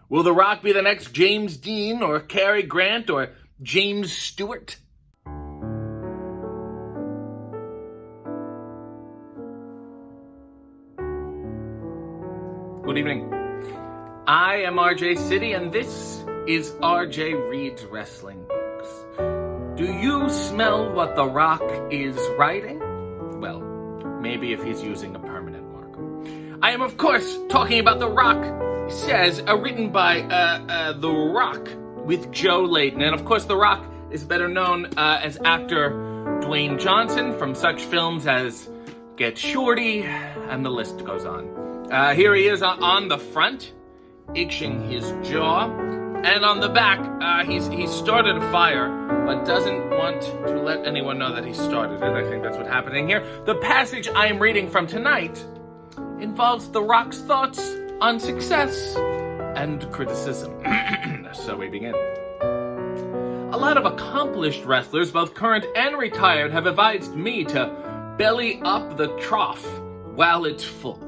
Will The Rock be the next James Dean or Cary Grant or James Stewart? Good evening. I am RJ City, and this is RJ Reads Wrestling Books. Do you smell what The Rock is writing? Well, maybe if he's using a permanent marker. I am, of course, talking about The Rock Says, written by The Rock with Joe Layton. And, of course, The Rock is better known as actor Dwayne Johnson from such films as Get Shorty, and the list goes on. Here he is on the front, itching his jaw, and on the back, he's started a fire, but doesn't want to let anyone know that he started it. I think that's what's happening here. The passage I am reading from tonight involves The Rock's thoughts on success and criticism. So we begin. A lot of accomplished wrestlers, both current and retired, have advised me to belly up the trough while it's full.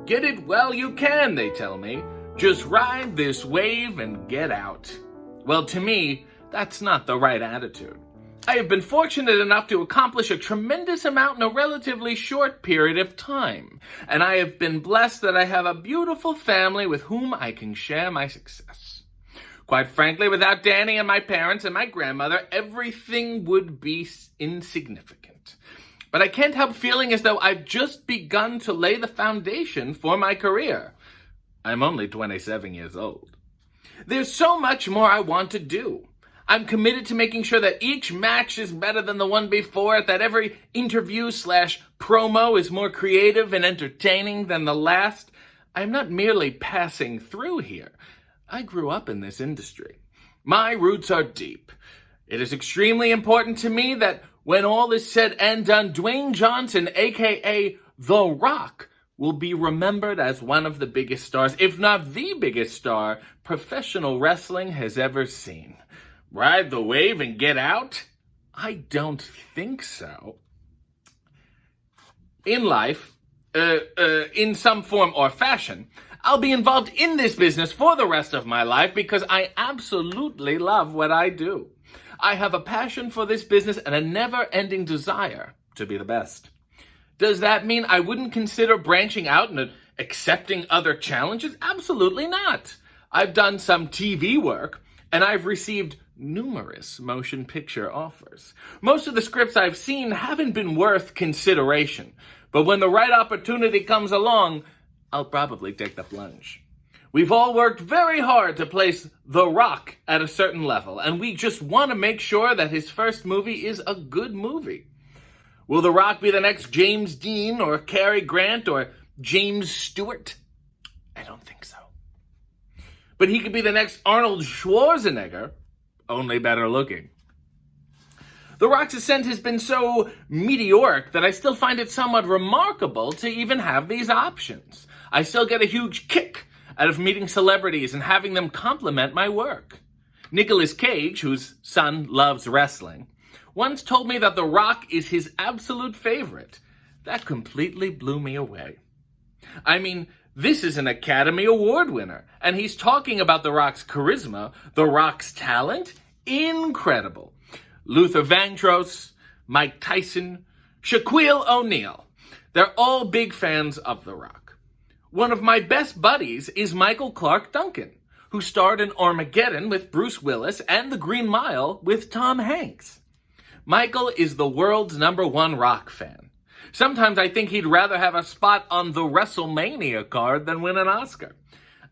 Get it while you can, they tell me. Just ride this wave and get out. Well, to me, that's not the right attitude. I have been fortunate enough to accomplish a tremendous amount in a relatively short period of time, and I have been blessed that I have a beautiful family with whom I can share my success. Quite frankly, without Danny and my parents and my grandmother, everything would be insignificant. But I can't help feeling as though I've just begun to lay the foundation for my career. I'm only 27 years old. There's so much more I want to do. I'm committed to making sure that each match is better than the one before it, that every interview/promo is more creative and entertaining than the last. I'm not merely passing through here. I grew up in this industry. My roots are deep. It is extremely important to me that when all is said and done, Dwayne Johnson, aka The Rock, will be remembered as one of the biggest stars, if not the biggest star, professional wrestling has ever seen. Ride the wave and get out? I don't think so. In life, in some form or fashion, I'll be involved in this business for the rest of my life because I absolutely love what I do. I have a passion for this business and a never-ending desire to be the best. Does that mean I wouldn't consider branching out and accepting other challenges? Absolutely not. I've done some TV work, and I've received numerous motion picture offers. Most of the scripts I've seen haven't been worth consideration, but when the right opportunity comes along, I'll probably take the plunge. We've all worked very hard to place The Rock at a certain level, and we just want to make sure that his first movie is a good movie. Will The Rock be the next James Dean or Cary Grant or James Stewart? I don't think so. But he could be the next Arnold Schwarzenegger, only better looking. The Rock's ascent has been so meteoric that I still find it somewhat remarkable to even have these options. I still get a huge kick out of meeting celebrities and having them compliment my work. Nicolas Cage, whose son loves wrestling, once told me that The Rock is his absolute favorite. That completely blew me away. I mean, this is an Academy Award winner, and he's talking about The Rock's charisma, The Rock's talent. Incredible. Luther Vandross, Mike Tyson, Shaquille O'Neal. They're all big fans of The Rock. One of my best buddies is Michael Clarke Duncan, who starred in Armageddon with Bruce Willis and The Green Mile with Tom Hanks. Michael is the world's #1 Rock fan. Sometimes I think he'd rather have a spot on the WrestleMania card than win an Oscar.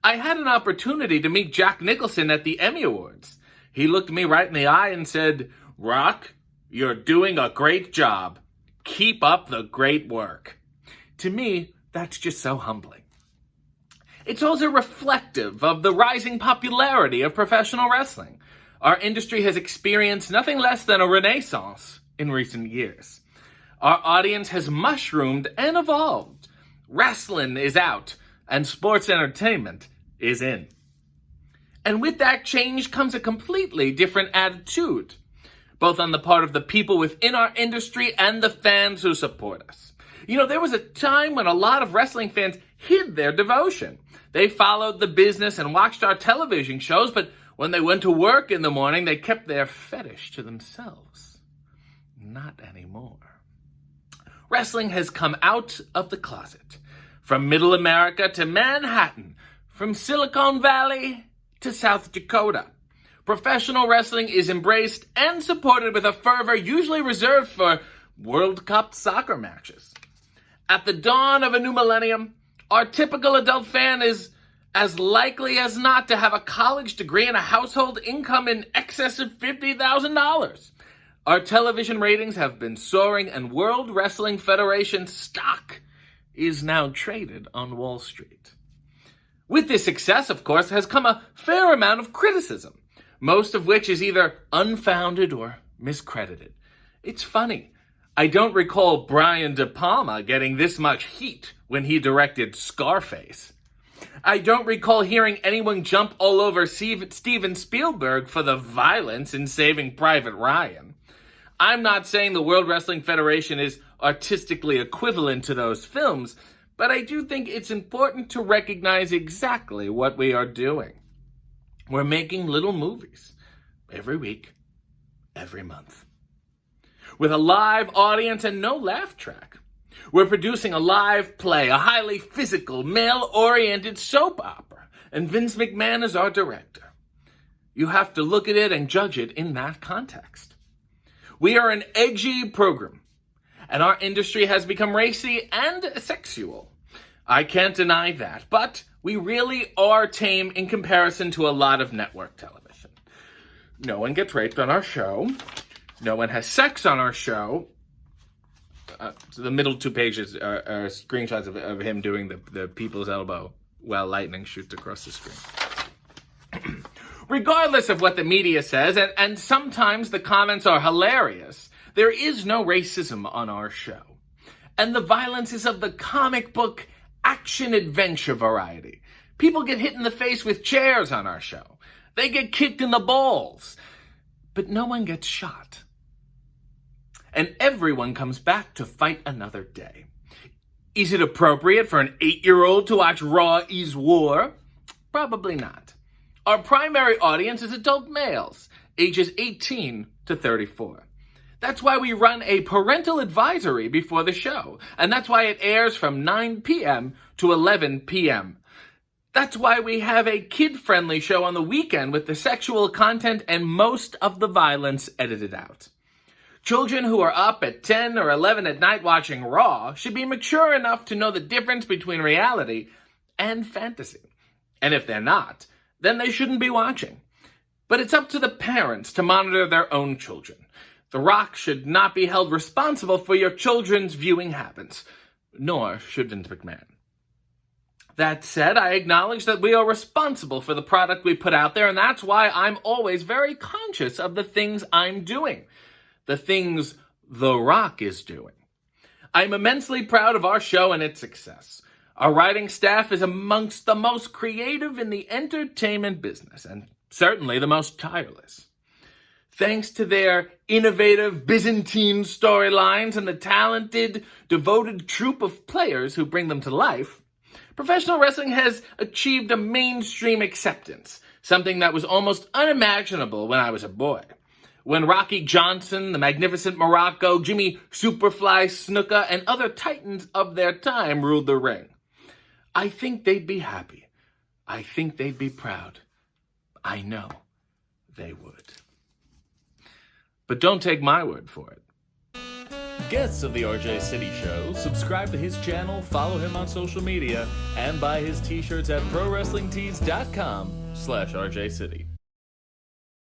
I had an opportunity to meet Jack Nicholson at the Emmy Awards. He looked me right in the eye and said, "Rock, you're doing a great job. Keep up the great work." To me, that's just so humbling. It's also reflective of the rising popularity of professional wrestling. Our industry has experienced nothing less than a renaissance in recent years. Our audience has mushroomed and evolved. Wrestling is out, and sports entertainment is in. And with that change comes a completely different attitude, both on the part of the people within our industry and the fans who support us. You know, there was a time when a lot of wrestling fans hid their devotion. They followed the business and watched our television shows, but when they went to work in the morning, they kept their fetish to themselves. Not anymore. Wrestling has come out of the closet. From Middle America to Manhattan, from Silicon Valley to South Dakota. Professional wrestling is embraced and supported with a fervor usually reserved for World Cup soccer matches. At the dawn of a new millennium, our typical adult fan is as likely as not to have a college degree and a household income in excess of $50,000. Our television ratings have been soaring, and World Wrestling Federation stock is now traded on Wall Street. With this success, of course, has come a fair amount of criticism, most of which is either unfounded or miscredited. It's funny. I don't recall Brian De Palma getting this much heat when he directed Scarface. I don't recall hearing anyone jump all over Steven Spielberg for the violence in Saving Private Ryan. I'm not saying the World Wrestling Federation is artistically equivalent to those films, but I do think it's important to recognize exactly what we are doing. We're making little movies every week, every month, with a live audience and no laugh track. We're producing a live play, a highly physical, male-oriented soap opera, and Vince McMahon is our director. You have to look at it and judge it in that context. We are an edgy program, and our industry has become racy and sexual. I can't deny that, but we really are tame in comparison to a lot of network television. No one gets raped on our show. No one has sex on our show. So the middle 2 pages are screenshots of him doing the people's elbow while lightning shoots across the screen. Regardless of what the media says, and sometimes the comments are hilarious, there is no racism on our show. And the violence is of the comic book action-adventure variety. People get hit in the face with chairs on our show. They get kicked in the balls. But no one gets shot. And everyone comes back to fight another day. Is it appropriate for an 8-year-old to watch Raw is War? Probably not. Our primary audience is adult males, ages 18 to 34. That's why we run a parental advisory before the show, and that's why it airs from 9 p.m. to 11 p.m. That's why we have a kid-friendly show on the weekend with the sexual content and most of the violence edited out. Children who are up at 10 or 11 at night watching Raw should be mature enough to know the difference between reality and fantasy. And if they're not, then they shouldn't be watching. But it's up to the parents to monitor their own children. The Rock should not be held responsible for your children's viewing habits, nor should Vince McMahon. That said, I acknowledge that we are responsible for the product we put out there, and that's why I'm always very conscious of the things I'm doing, the things The Rock is doing. I'm immensely proud of our show and its success. Our writing staff is amongst the most creative in the entertainment business, and certainly the most tireless. Thanks to their innovative Byzantine storylines and the talented, devoted troupe of players who bring them to life, professional wrestling has achieved a mainstream acceptance, something that was almost unimaginable when I was a boy. When Rocky Johnson, the Magnificent Morocco, Jimmy Superfly Snuka, and other titans of their time ruled the ring. I think they'd be happy. I think they'd be proud. I know they would. But don't take my word for it. Guests of the RJ City Show, subscribe to his channel, follow him on social media, and buy his t-shirts at ProWrestlingTees.com/RJ City.